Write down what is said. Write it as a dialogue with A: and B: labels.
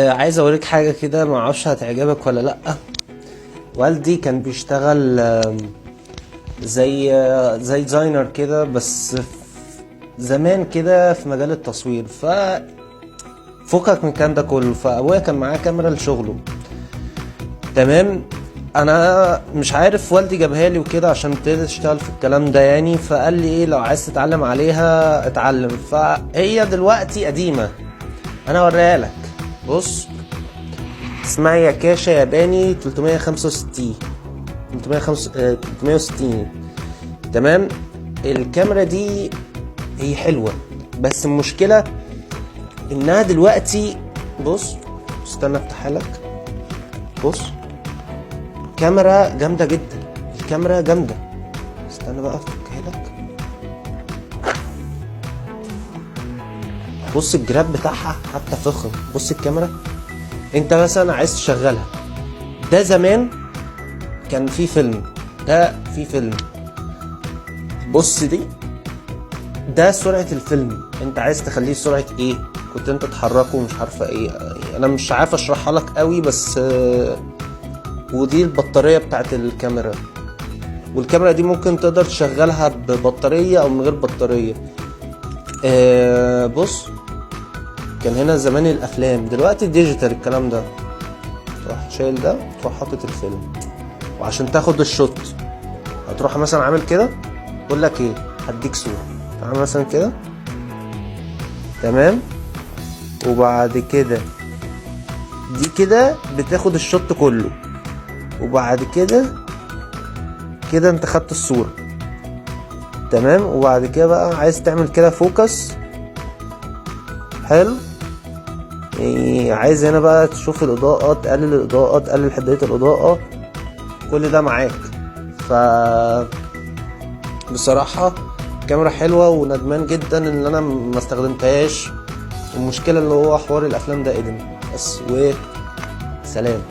A: عايز اوريك حاجة كده، معرفش هتعجبك ولا لأ. والدي كان بيشتغل زي ديزاينر كده، بس زمان كده في مجال التصوير. فكك من الكلام ده كله. فابويا كان معاه كاميرا لشغله، تمام. انا مش عارف، والدي جابها لي وكده عشان ابتدي اشتغل في الكلام ده يعني. فقال لي ايه، لو عايز تتعلم عليها اتعلم. فهي دلوقتي قديمة، انا اوريها لك. بص، اسمها يا كاشا ياباني 365 360، تمام. الكاميرا دي هي حلوة، بس المشكلة انها دلوقتي، بص استنى افتحها لك. بص، كاميرا جامدة جدا، الكاميرا جامدة. استنى بقى افكها لك. بص الجراب بتاعها حتى فخم. بص الكاميرا، انت مثلا عايز تشغلها. ده زمان كان في فيلم، ده في فيلم. بص دي، ده سرعة الفيلم. انت عايز تخليه سرعة ايه؟ كنت انت تحركه مش عارفة ايه. انا مش عارف اشرحها لك قوي، بس ودي البطارية بتاعت الكاميرا. والكاميرا دي ممكن تقدر تشغلها ببطارية او من غير بطارية. بص، كان هنا زمان الافلام، دلوقتي الديجيتال الكلام ده. تروح شايل ده، تروح حاطط الفيلم. وعشان تاخد الشوت هتروح مثلا عامل كده، بقول لك ايه، هديك صورة. تعمل مثلا كده، تمام. وبعد كده دي كده بتاخد الشوت كله. وبعد كده انت خدت الصورة، تمام. وبعد كده بقى عايز تعمل كده فوكس، حلو. عايز هنا بقى تشوف الاضاءة، تقلل الاضاءة، تقلل حدية الاضاءة، كل ده معاك. بصراحة كاميرا حلوة، وندمان جدا ان انا ما استخدمتهاش. والمشكلة اللي هو حوار الافلام ده قدم بس. وسلام.